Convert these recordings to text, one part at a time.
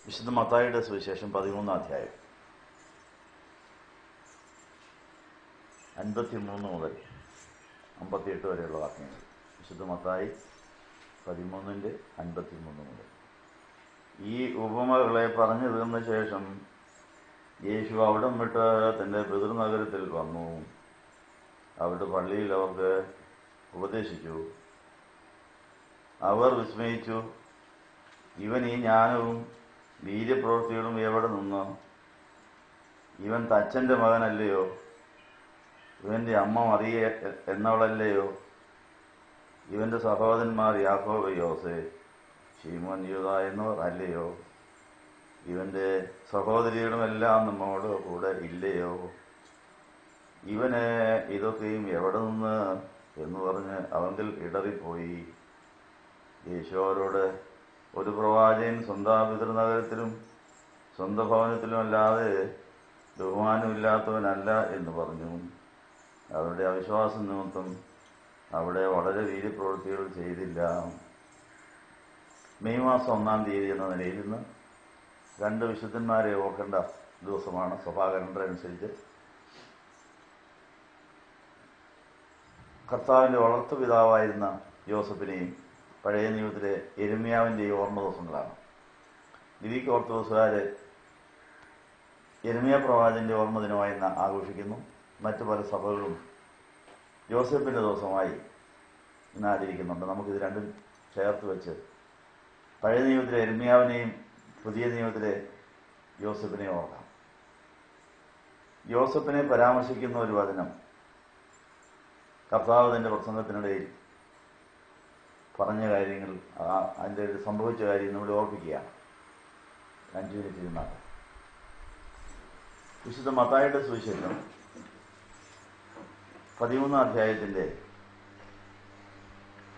വിശുദ്ധ മത്തായിയുടെ സുവിശേഷം 13-ാം അധ്യായം 53 മുതൽ 58 വരെയുള്ള വാക്യങ്ങൾ. വിശുദ്ധ മത്തായി 13:53 മുതൽ. ഈ ഉപമകളെ പറഞ്ഞു തീർന്ന ശേഷം യേശു അവിടം വിട്ട് തൻ്റെ പിതൃനഗരത്തിൽ വന്നു. അവിടെ പള്ളിയിൽ അവർക്ക് ഉപദേശിച്ചു. അവർ വിസ്മയിച്ചു. ഇവൻ ഈ ജ്ഞാനവും വീര്യപ്രവൃത്തികളും എവിടെ നിന്ന്? ഇവൻ തച്ചൻ്റെ മകനല്ലയോ? ഇവൻ്റെ അമ്മ മറിയ എന്നവളല്ലയോ? ഇവൻ്റെ സഹോദരന്മാർ യാക്കോബ്, യോസെ, ശീമോൻ, യൂദ എന്നിവർ അല്ലയോ? ഇവൻ്റെ സഹോദരികളുമെല്ലാം നമ്മോട് കൂടെ ഇല്ലയോ? ഇവന് ഇതൊക്കെയും എവിടെ നിന്ന് എന്ന് പറഞ്ഞ് അവങ്കിൽ ഇടറിപ്പോയി. യേശു അവരോട്, ഒരു പ്രവാചകൻ സ്വന്തം പിതൃനഗരത്തിലും സ്വന്തം ഭവനത്തിലും അല്ലാതെ ബഹുമാനമില്ലാത്തവനല്ല എന്ന് പറഞ്ഞു. അവരുടെ അവിശ്വാസം നിമിത്തം അവിടെ വളരെ വീര്യപ്രവൃത്തികൾ ചെയ്തില്ല. മെയ് മാസം 1-ാം തീയതി എന്ന നിലയിൽ ഇന്ന് 2 വിശുദ്ധന്മാരെ ഓർക്കേണ്ട ദിവസമാണ്. സഭാ കലണ്ടർ അനുസരിച്ച് കർത്താവിൻ്റെ വളർത്തുപിതാവായിരുന്ന യോസഫിനെയും പഴയ നിയമത്തിലെ യെരമ്യാവിൻ്റെയും ഓർമ്മ ദിവസങ്ങളാണ്. ഗ്രീക്ക് ഓർത്തഡോക്സുകാർ യെരമ്യാ പ്രവാചകന്റെ ഓർമ്മ ദിനമായി ഇന്ന് ആഘോഷിക്കുന്നു. മറ്റു പല സഭകളും യോസേപ്പിൻ്റെ ദിവസമായി ഇന്ന് ആചരിക്കുന്നുണ്ട്. നമുക്കിത് രണ്ടും ചേർത്ത് വെച്ച് പഴയ നിയമത്തിലെ യെരമ്യാവിനെയും പുതിയ നിയമത്തിലെ യോസേപ്പിനെയും ഓർക്കാം. യോസേപ്പിനെ പരാമർശിക്കുന്ന ഒരു വചനം കർത്താവ് തൻ്റെ പ്രസംഗത്തിനിടയിൽ പറഞ്ഞ കാര്യങ്ങൾ, അതിൻ്റെ സംഭവിച്ച കാര്യം നമ്മൾ ഓർപ്പിക്കുകയാണ്. 5 മിനിറ്റ് ഇരുന്നാൽ. വിശുദ്ധ മത്തായിയുടെ സുവിശേഷം 13-ാം അധ്യായത്തിൻ്റെ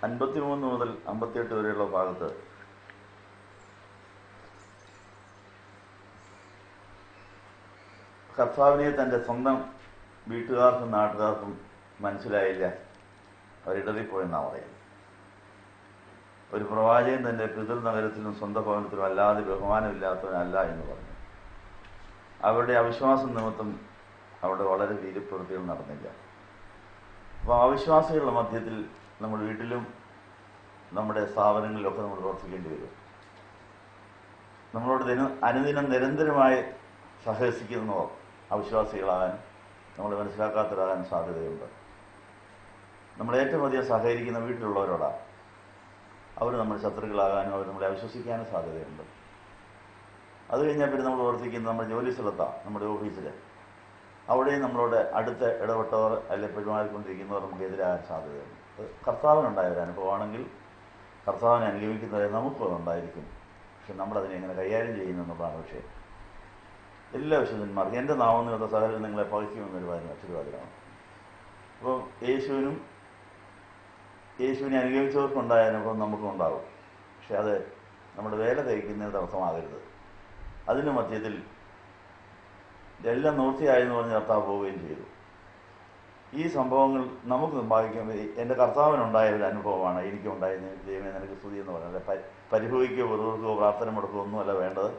53 മുതൽ 58 വരെയുള്ള ഭാഗത്ത് കർത്താവിനെ തൻ്റെ സ്വന്തം വീട്ടുകാർക്കും നാട്ടുകാർക്കും മനസ്സിലായില്ല, അവരിടറിപ്പോയെന്നാണ് പറയുന്നത്. ഒരു പ്രവാചകൻ തൻ്റെ പിതൃനഗരത്തിലും സ്വന്തം ഭവനത്തിലും അല്ലാതെ ബഹുമാനമില്ലാത്തവനല്ല എന്ന് പറഞ്ഞു. അവരുടെ അവിശ്വാസം നിമിത്തം അവിടെ വളരെ വീര്യപ്രവൃത്തികൾ നടന്നില്ല. അപ്പോൾ അവിശ്വാസികളുടെ മധ്യത്തിൽ നമ്മുടെ വീട്ടിലും നമ്മുടെ സ്ഥാപനങ്ങളിലൊക്കെ നമ്മൾ പ്രവർത്തിക്കേണ്ടി വരും. നമ്മളോട് അനുദിനം നിരന്തരമായി സഹവസിക്കുന്നവർ അവിശ്വാസികളാകാൻ, നമ്മൾ മനസ്സിലാക്കാത്തവരാകാൻ സാധ്യതയുണ്ട്. നമ്മൾ ഏറ്റവും അധികം സഹകരിക്കുന്ന വീട്ടിലുള്ളവരോടാണ്. അവർ നമ്മൾ ശത്രുക്കളാകാനും അവർ നമ്മളെ അവിശ്വസിക്കാനും സാധ്യതയുണ്ട്. അത് കഴിഞ്ഞാൽ പിന്നെ നമ്മൾ പ്രവർത്തിക്കുന്നത് നമ്മുടെ ജോലി സ്ഥലത്താണ്, നമ്മുടെ ഓഫീസിൽ. അവിടെയും നമ്മളോട് അടുത്ത ഇടപെട്ടവർ അല്ലെ പെരുമാറിക്കൊണ്ടിരിക്കുന്നവർ നമുക്ക് എതിരാകാൻ സാധ്യതയുണ്ട്. കർത്താവിനുണ്ടായ ഒരു അനുഭവമാണെങ്കിൽ കർത്താവിനെ അനുഗമിക്കുന്നവരെ നമുക്കും അതുണ്ടായിരിക്കും. പക്ഷെ നമ്മളതിനെ എങ്ങനെ കൈകാര്യം ചെയ്യുന്നു എന്നുള്ളതാണ് വിഷയം. എല്ലാ വിശുദ്ധന്മാർക്കും എൻ്റെ നാമം നിങ്ങളുടെ സഹോദരൻ നിങ്ങളെ പകയ്ക്കുമെന്നൊരു ആശീർവാദമാണ്. അപ്പോൾ യേശുവിനെ അനുഗമിച്ചവർക്കുണ്ടായ അനുഭവം നമുക്കും ഉണ്ടാകും. പക്ഷെ അത് നമ്മുടെ വേല തയ്ക്കുന്നതിന് തടസ്സമാകരുത്. അതിന് മധ്യത്തിൽ എല്ലാം നിവൃത്തിയായെന്ന് പറഞ്ഞ് കർത്താവ് പോവുകയും ചെയ്തു. ഈ സംഭവങ്ങൾ നമുക്ക് ഭാഗിക്കുമ്പോൾ എൻ്റെ കർത്താവിനുണ്ടായ ഒരു അനുഭവമാണ് എനിക്കുണ്ടായിരുന്ന. ദൈവമേ നിനക്ക് സ്തുതി എന്ന് പറഞ്ഞാൽ പരിഭവിക്കുകയോ വെറുതെ പ്രാർത്ഥന മുടക്കുകയോ ഒന്നുമല്ല വേണ്ടത്.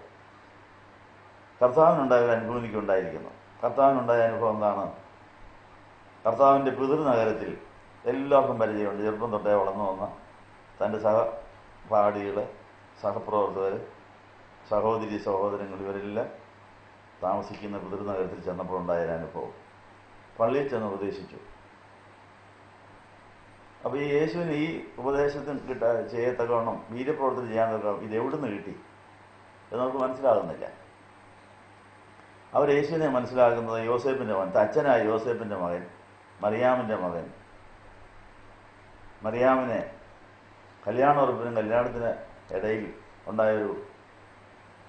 കർത്താവിനുണ്ടായ ഒരു അനുഭവം എനിക്കുണ്ടായിരിക്കുന്നു. കർത്താവിനുണ്ടായ അനുഭവം എന്താണ്? കർത്താവിൻ്റെ പിതൃനഗരത്തിൽ എല്ലാവർക്കും പരിചയമുണ്ട്. ചെറുപ്പം തൊട്ടേ വളർന്നു വന്ന തൻ്റെ സഹപാഠികൾ, സഹപ്രവർത്തകർ, സഹോദരി സഹോദരങ്ങൾ ഇവരെല്ലാം താമസിക്കുന്ന പിതൃനഗരത്തിൽ ചെന്നപ്പോഴുണ്ടായ അനുഭവം. പള്ളിയിൽ ചെന്ന് ഉപദേശിച്ചു. അപ്പോൾ ഈ യേശുവിന് ഈ ഉപദേശത്തിന് ചെയ്യത്തക്കവണ്ണം വീര്യപ്രവർത്തനം ചെയ്യാൻ തക്കവണ്ണം ഇതെവിടുന്ന് കിട്ടി എന്ന് നമുക്ക് മനസ്സിലാകുന്നില്ല. അവർ യേശുവിനെ മനസ്സിലാക്കുന്നത് യോസേപ്പിൻ്റെ മകൻ, അച്ഛനായ യോസേപ്പിൻ്റെ മകൻ, മറിയാമിൻ്റെ മകൻ. മറിയാമിനെ കല്യാണോറപ്പിനും കല്യാണത്തിന് ഇടയിൽ ഉണ്ടായൊരു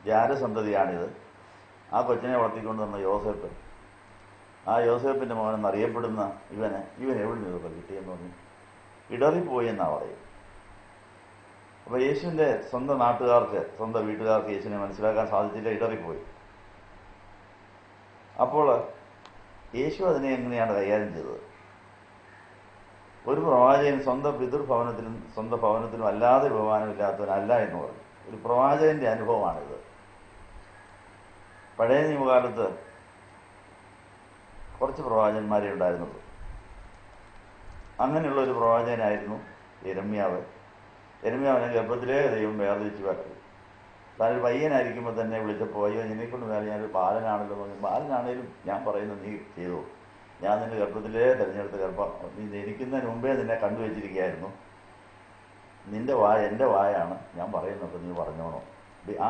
ജാരസന്തതിയാണിത്. ആ കൊച്ചിനെ വളർത്തിക്കൊണ്ട് വന്ന യോസേപ്പ്, ആ യോസേപ്പിൻ്റെ മകനെന്നറിയപ്പെടുന്ന ഇവൻ എവിടെ നിന്ന് ഇതൊക്കെ കിട്ടിയെന്ന് പറഞ്ഞ് ഇടറിപ്പോയി എന്നാണ് പറയും. അപ്പോൾ യേശുവിൻ്റെ സ്വന്തം നാട്ടുകാർക്ക്, സ്വന്തം വീട്ടുകാർക്ക് യേശുവിനെ മനസ്സിലാക്കാൻ സാധിച്ചില്ല, ഇടറിപ്പോയി. അപ്പോൾ യേശു അതിനെ എങ്ങനെയാണ് കൈകാര്യം ചെയ്തത്? ഒരു പ്രവാചകൻ സ്വന്തം പിതൃഭവനത്തിലും സ്വന്തം ഭവനത്തിലും അല്ലാതെ ബഹുമാനമില്ലാത്തവനല്ല എന്ന് പറഞ്ഞു. ഒരു പ്രവാചകന്റെ അനുഭവമാണിത്. പഴയ നിയമകാലത്ത് കുറച്ച് പ്രവാചകന്മാരെ ഉണ്ടായിരുന്നുള്ളൂ. അങ്ങനെയുള്ള ഒരു പ്രവാചകനായിരുന്നു യിരെമ്യാവ്. യിരെമ്യാവിനെ ഗർഭത്തിലേ ദൈവം വേർതിരിച്ച് വരച്ചു. താനൊരു പയ്യനായിരിക്കുമ്പോൾ തന്നെ വിളിച്ചപ്പോൾ, അയ്യോ എന്നെക്കൊണ്ട് മേലെ ഞാനൊരു ബാലനാണല്ലോ പറഞ്ഞു. ബാലനാണേലും ഞാൻ പറയുന്നത് നീ ചെയ്തു, ഞാൻ നിന്നെ ഗർഭത്തിലേ തിരഞ്ഞെടുത്ത ഗർഭം, നീ ജനിക്കുന്നതിന് മുമ്പേ നിന്നെ കണ്ടുവച്ചിരിക്കുകയായിരുന്നു, നിന്റെ വായ എൻ്റെ വായാണ്, ഞാൻ പറയുന്നപ്പോൾ നീ പറഞ്ഞോണോ,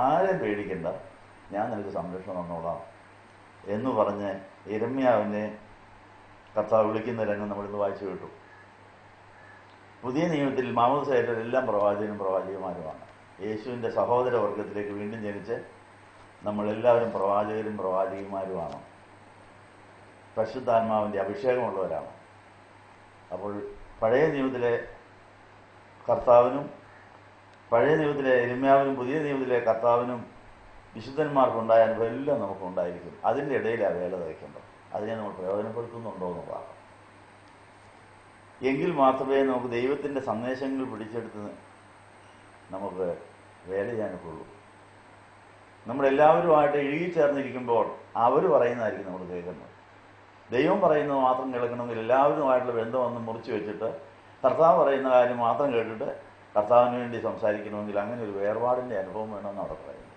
ആരെയും പേടിക്കണ്ട, ഞാൻ നിനക്ക് സംരക്ഷണം തന്നോളാം എന്ന് പറഞ്ഞ് യിരെമ്യാവിനെ കർത്താവ് വിളിക്കുന്ന രംഗം നമ്മളിന്ന് വായിച്ചു കേട്ടു. പുതിയ നിയമത്തിൽ മാമോദിസയേറ്റവരെല്ലാം പ്രവാചകനും പ്രവാചകന്മാരുമാണ്. യേശുവിൻ്റെ സഹോദര വർഗത്തിലേക്ക് വീണ്ടും ജനിച്ച് നമ്മളെല്ലാവരും പ്രവാചകരും പ്രവാചകിമാരുമാണ്. പരിശുദ്ധാത്മാവിൻ്റെ അഭിഷേകമുള്ളവരാണ്. അപ്പോൾ പഴയ നിയമത്തിലെ കർത്താവിനും പഴയ നിയമത്തിലെ യിരെമ്യാവിനും പുതിയ നിയമത്തിലെ കർത്താവിനും വിശുദ്ധന്മാർക്കുണ്ടായ അനുഭവം എല്ലാം നമുക്കുണ്ടായിരിക്കും. അതിൻ്റെ ഇടയിലാണ് വേല തയ്ക്കേണ്ടത്. അതിനെ നമ്മൾ പ്രയോജനപ്പെടുത്തുന്നുണ്ടോ എന്നുള്ളതാണ്. എങ്കിൽ മാത്രമേ നമുക്ക് ദൈവത്തിൻ്റെ സന്ദേശങ്ങൾ പിടിച്ചെടുത്ത് നമുക്ക് വേല ചെയ്യാനൊക്കെയുള്ളൂ. നമ്മളെല്ലാവരുമായിട്ട് ഇഴുകിച്ചേർന്നിരിക്കുമ്പോൾ അവർ പറയുന്നതായിരിക്കും നമ്മൾ കേൾക്കുന്നത്. ദൈവം പറയുന്നത് മാത്രം കേൾക്കണമെങ്കിൽ എല്ലാവരുമായിട്ടുള്ള ബന്ധമൊന്നും മുറിച്ച് വെച്ചിട്ട് കർത്താവ് പറയുന്ന കാര്യം മാത്രം കേട്ടിട്ട് കർത്താവിന് വേണ്ടി സംസാരിക്കണമെങ്കിൽ അങ്ങനെ ഒരു വേർപാടിൻ്റെ അനുഭവം വേണമെന്ന് അവിടെ പറയുന്നു.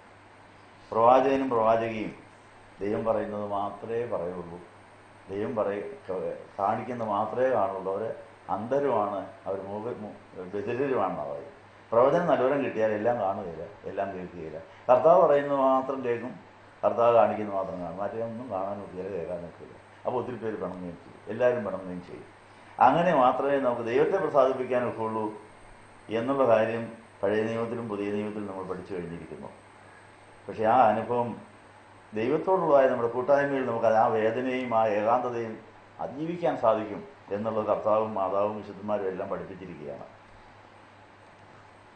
പ്രവാചകനും പ്രവാചകിയും ദൈവം പറയുന്നത് മാത്രമേ പറയുള്ളൂ, ദൈവം കാണിക്കുന്നത് മാത്രമേ കാണുള്ളൂ. അവർ അന്ധരുമാണ്, അവർ ബധിരരുമാണെന്നാണ് പറയുന്നത്. പ്രവചനം നല്ലവരം കിട്ടിയാൽ എല്ലാം കാണുകയില്ല, എല്ലാം കേൾക്കുകയില്ല. കർത്താവ് പറയുന്നത് മാത്രം കേൾക്കും, കർത്താവ് കാണിക്കുന്നത് മാത്രം കാണും, മറ്റൊന്നും കാണാനും ഒത്തിരി കേൾക്കാൻ നിൽക്കില്ല. അപ്പോൾ ഒത്തിരി പേര് പിണങ്ങുകയും ചെയ്യും, എല്ലാവരും പിണങ്ങുകയും ചെയ്യും. അങ്ങനെ മാത്രമേ നമുക്ക് ദൈവത്തെ പ്രസാദിപ്പിക്കാനൊക്കെ ഉള്ളൂ എന്നുള്ള കാര്യം പഴയ നിയമത്തിലും പുതിയ നിയമത്തിലും നമ്മൾ പഠിച്ചു കഴിഞ്ഞിരിക്കുന്നു. പക്ഷേ ആ അനുഭവം ദൈവത്തോടുള്ളതായ നമ്മുടെ കൂട്ടായ്മയിൽ നമുക്ക് ആ വേദനയും ആ ഏകാന്തതയും അതിജീവിക്കാൻ സാധിക്കും എന്നുള്ളത് കർത്താവും മാതാവും വിശുദ്ധന്മാരും എല്ലാം പഠിപ്പിച്ചിരിക്കുകയാണ്.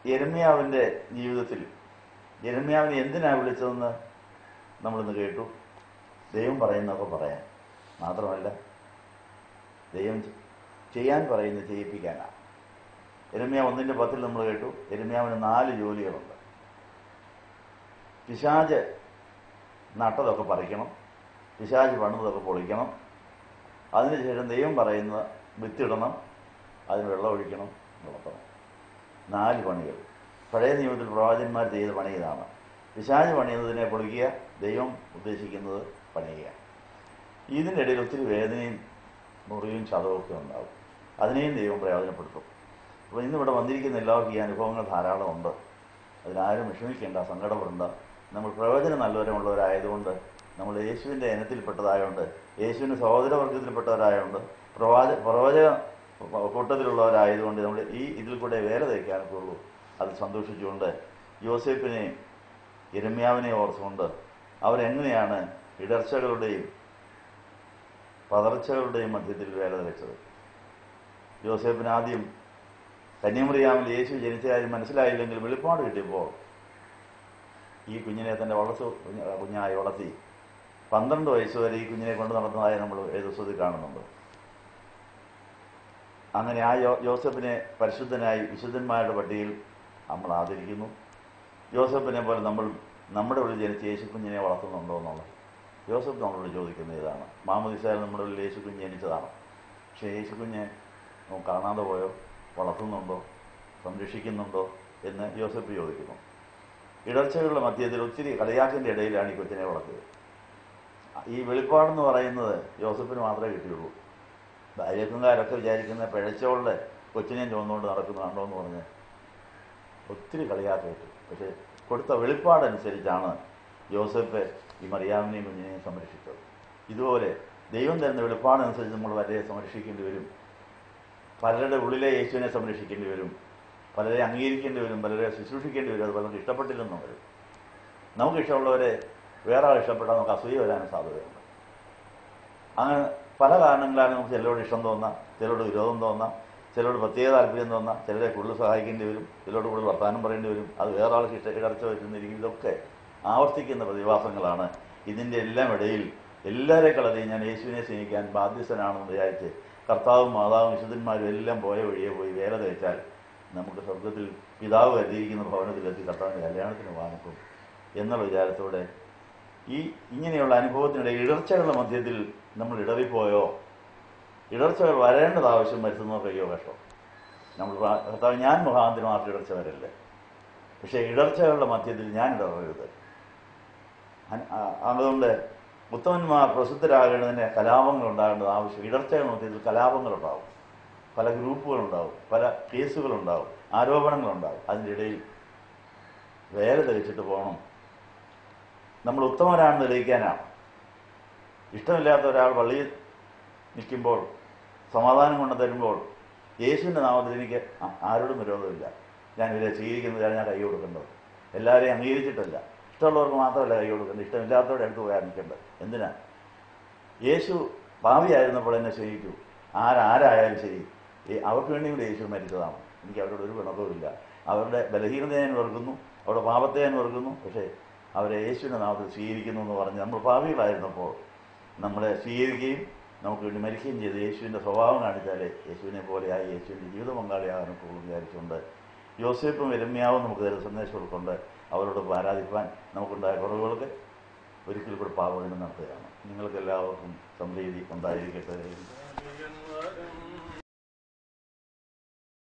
യിരെമ്യാവിൻ്റെ ജീവിതത്തിൽ യിരെമ്യാവിനെ എന്തിനാണ് വിളിച്ചതെന്ന് നമ്മളിന്ന് കേട്ടു. ദൈവം പറയുന്നതൊക്കെ പറയാൻ മാത്രമല്ല, ദൈവം ചെയ്യാൻ പറയുന്നത് ചെയ്യിപ്പിക്കാനാണ്. യിരെമ്യാവ് 1:10 നമ്മൾ കേട്ടു. യിരെമ്യാവിന് 4 ജോലികളുണ്ട്. പിശാച് നട്ടതൊക്കെ പറിക്കണം, പിശാച് പണിതൊക്കെ പൊളിക്കണം, അതിനുശേഷം ദൈവം പറയുന്ന വിത്തിടണം, അതിന് വെള്ളം ഒഴിക്കണം എന്നുള്ളത് 4 പണികൾ. പഴയ നിയമത്തിൽ പ്രവാചകന്മാർ ചെയ്ത പണി ഇതാണ്. പിശാച് പണിയുന്നതിനെ പൊളിക്കുക, ദൈവം ഉദ്ദേശിക്കുന്നത് പണിയുക. ഇതിൻ്റെ ഇടയിൽ ഒത്തിരി വേദനയും മുറിയും ചതവൊക്കെ ഉണ്ടാകും. അതിനെയും ദൈവം പ്രയോജനപ്പെടുത്തും. അപ്പോൾ ഇന്നിവിടെ വന്നിരിക്കുന്ന എല്ലാവർക്കും ഈ അനുഭവങ്ങൾ ധാരാളമുണ്ട്. അതിനാരും വിഷമിക്കേണ്ട, സങ്കടപ്പെടേണ്ട. നമ്മൾ പ്രയോജനം നല്ലവരുമുള്ളവരായതുകൊണ്ട്, നമ്മൾ യേശുവിൻ്റെ ഇനത്തിൽപ്പെട്ടതായതുകൊണ്ട്, യേശുവിൻ്റെ സഹോദരവർഗത്തിൽപ്പെട്ടവരായതുകൊണ്ട്, പ്രവചക കൂട്ടത്തിലുള്ളവരായതുകൊണ്ട് നമ്മൾ ഇതിൽ കൂടെ വേല തയ്ക്കാനൊക്കെ ഉള്ളൂ. അത് സന്തോഷിച്ചുകൊണ്ട് യോസേപ്പിനെയും യിരെമ്യാവിനെയും ഓർത്തുകൊണ്ട് അവരെങ്ങനെയാണ് ഇടർച്ചകളുടെയും പതർച്ചകളുടെയും മധ്യത്തിൽ വേല തയ്ച്ചത്. യോസേപ്പിന് ആദ്യം കന്യാമറിയാമിൽ യേശു ജനിച്ച കാര്യം മനസ്സിലായില്ലെങ്കിൽ വെളിപ്പാട് കിട്ടിയപ്പോൾ ഈ കുഞ്ഞിനെ തൻ്റെ കുഞ്ഞായി വളർത്തി 12 വയസ്സ് വരെ ഈ കുഞ്ഞിനെ കൊണ്ട് നടന്നതായി നമ്മൾ ഏതുസ്വത്തിൽ കാണുന്നുണ്ട്. അങ്ങനെ ആ യോസേപ്പിനെ പരിശുദ്ധനായി വിശുദ്ധന്മാരുടെ പട്ടികയിൽ നമ്മൾ ആദരിക്കുന്നു. യോസേപ്പിനെ പോലെ നമ്മൾ നമ്മുടെ ഉള്ളിൽ ജനിച്ച യേശു കുഞ്ഞിനെ വളർത്തുന്നുണ്ടോ എന്നുള്ളത് യോസേപ്പ് നമ്മളോട് ചോദിക്കുന്ന ഇതാണ്. മാമോദിസയിൽ നമ്മുടെ ഉള്ളിൽ യേശു കുഞ്ഞ് ജനിച്ചതാണ്. പക്ഷേ യേശു കുഞ്ഞ് നമുക്ക് കാണാതെ പോയോ, വളർത്തുന്നുണ്ടോ, സംരക്ഷിക്കുന്നുണ്ടോ എന്ന് യോസേപ്പ് ചോദിക്കുന്നു. ഇടർച്ചകളുടെ മധ്യത്തിൽ ഒത്തിരി കളിയാക്കിൻ്റെ ഇടയിലാണ് ഈ കൊച്ചിനെ വളർത്തിയത്. ഈ വെളിപ്പാടെന്ന് പറയുന്നത് യോസേപ്പിന് മാത്രമേ കിട്ടിയുള്ളൂ. ഭാര്യക്കാരൊക്കെ വിചാരിക്കുന്ന പിഴച്ചോളുടെ കൊച്ചിനെയും ചുമന്നുകൊണ്ട് നടക്കുന്നുണ്ടോ എന്ന് പറഞ്ഞ് ഒത്തിരി കളിയാക്കിയിട്ട്, പക്ഷെ കൊടുത്ത വെളിപ്പാടനുസരിച്ചാണ് യോസേപ്പ് ഈ മറിയാമിനെയും കുഞ്ഞിനെയും സംരക്ഷിച്ചത്. ഇതുപോലെ ദൈവം തരുന്ന വെളിപ്പാടനുസരിച്ച് നമ്മൾ പലരെ സംരക്ഷിക്കേണ്ടി വരും. പലരുടെ ഉള്ളിലെ യേശുവിനെ സംരക്ഷിക്കേണ്ടി വരും, പലരെ അംഗീകരിക്കേണ്ടി വരും, പലരെ ശുശ്രൂഷിക്കേണ്ടി വരും. അത് പലർക്ക് ഇഷ്ടപ്പെട്ടില്ലെന്നും വരും. നമുക്ക് ഇഷ്ടമുള്ളവരെ വേറെ ആൾ ഇഷ്ടപ്പെട്ടാൽ നമുക്ക് അസൂയ വരാനും സാധ്യതയുണ്ട്. അങ്ങനെ പല കാരണങ്ങളാണ് നമുക്ക് ചിലരോട് ഇഷ്ടം തോന്നാം, ചിലരോട് വിരോധം തോന്നാം, ചിലരോട് പ്രത്യേക താല്പര്യം തോന്നാം, ചിലരെ കൂടുതൽ സഹായിക്കേണ്ടി വരും, ചിലരോട് കൂടുതൽ വർത്തമാനം പറയേണ്ടി വരും. അത് വേറെ ആൾക്ക് ഇടർച്ച വരുന്നിരിക്കും. ഇതൊക്കെ ആവർത്തിക്കുന്ന പ്രതിഭാസങ്ങളാണ്. ഇതിൻ്റെ എല്ലാം ഇടയിൽ എല്ലാവരെക്കളതെയും ഞാൻ യേശുവിനെ സ്നേഹിക്കാൻ ബാധ്യസ്ഥനാണെന്ന് വിചാരിച്ച് കർത്താവും മാതാവും വിശുദ്ധന്മാരും എല്ലാം പോയ വഴിയെ പോയി വേല തയ്ച്ചാൽ നമുക്ക് സ്വർഗത്തിൽ പിതാവ് കരുതിയിരിക്കുന്ന ഭവനത്തിലെത്തി കർത്താവിൻ്റെ കല്യാണത്തിന് വാങ്ങിക്കും എന്നുള്ള വിചാരത്തോടെ ഇങ്ങനെയുള്ള അനുഭവത്തിനിടെ ഇടർച്ചകളുടെ മധ്യത്തിൽ നമ്മൾ ഇടറിപ്പോയോ? ഇടർച്ചകൾ വരേണ്ടത് ആവശ്യം വരുത്തുന്നവർക്ക് അയ്യോ കഷ്ടം. നമ്മൾ കർത്താവ് ഞാൻ മുഖാന്തരം ആർക്കും ഇടർച്ച വരല്ലേ, പക്ഷേ ഇടർച്ചകളുടെ മധ്യത്തിൽ ഞാൻ ഇടറരുത്. അതുകൊണ്ട് ഉത്തമന്മാർ പ്രസിദ്ധരാകേണ്ടതിന് കലാപങ്ങൾ ഉണ്ടാകേണ്ടത് ആവശ്യം. ഇടർച്ചകളുടെ മധ്യത്തിൽ കലാപങ്ങളുണ്ടാവും, പല ഗ്രൂപ്പുകളുണ്ടാവും, പല കേസുകളുണ്ടാവും, ആരോപണങ്ങളുണ്ടാവും. അതിൻ്റെ ഇടയിൽ വേല തെളിച്ചിട്ട് പോകണം. നമ്മൾ ഉത്തമരാണെന്ന് തെളിയിക്കാനാണ്. ഇഷ്ടമില്ലാത്ത ഒരാൾ പള്ളിയിൽ നിൽക്കുമ്പോൾ സമാധാനം കൊണ്ട് തരുമ്പോൾ യേശുവിൻ്റെ നാമത്തിൽ എനിക്ക് ആരോടും വിരോധമില്ല, ഞാൻ ഇവരെ സ്വീകരിക്കുന്നതാണ് ഞാൻ കൈ കൊടുക്കേണ്ടത്. എല്ലാവരെയും അംഗീകരിച്ചിട്ടല്ല, ഇഷ്ടമുള്ളവർക്ക് മാത്രമല്ല കൈ കൊടുക്കേണ്ടത്, ഇഷ്ടമില്ലാത്തവരുടെ അടുത്ത് പോയാൽ നിൽക്കേണ്ടത്. എന്തിനാ? യേശു ഭാവിയായിരുന്നപ്പോൾ എന്നെ സ്നേഹിക്കൂ. ആരായാലും ശരി, അവർക്ക് വേണ്ടി കൂടി യേശു മരിച്ചതാണ്. എനിക്ക് അവരോട് ഒരു ഗുണവുമില്ല. അവരുടെ ബലഹീനതയെ ഞാൻ വെറുക്കുന്നു, അവരുടെ പാപത്തെ ഞാൻ വെറുക്കുന്നു, പക്ഷേ അവരെ യേശുവിൻ്റെ നാമത്തിൽ സ്വീകരിക്കുന്നു എന്ന് പറഞ്ഞ് നമ്മൾ ഭാവികളായിരുന്നപ്പോൾ നമ്മളെ സ്വീകരിക്കുകയും നമുക്ക് വേണ്ടി മരിക്കുകയും ചെയ്ത് യേശുവിൻ്റെ സ്വഭാവം കാണിച്ചാലേ യേശുവിനെ പോലെയായി യേശുവിൻ്റെ ജീവിത പങ്കാളിയാകാനൊക്കെ വിചാരിച്ചുകൊണ്ട് യോസേപ്പും യെരമ്യാവും നമുക്ക് തരുന്ന സന്ദേശം ഉൾക്കൊണ്ട് അവരോട് ആരാധിപ്പാൻ നമുക്കുണ്ടായ കുറവുകൾക്ക് ഒരിക്കൽ കൂടെ പാപം നടത്തുകയാണ്. നിങ്ങൾക്ക് എല്ലാവർക്കും സമൃദ്ധി ഉണ്ടായിരിക്കട്ടെ.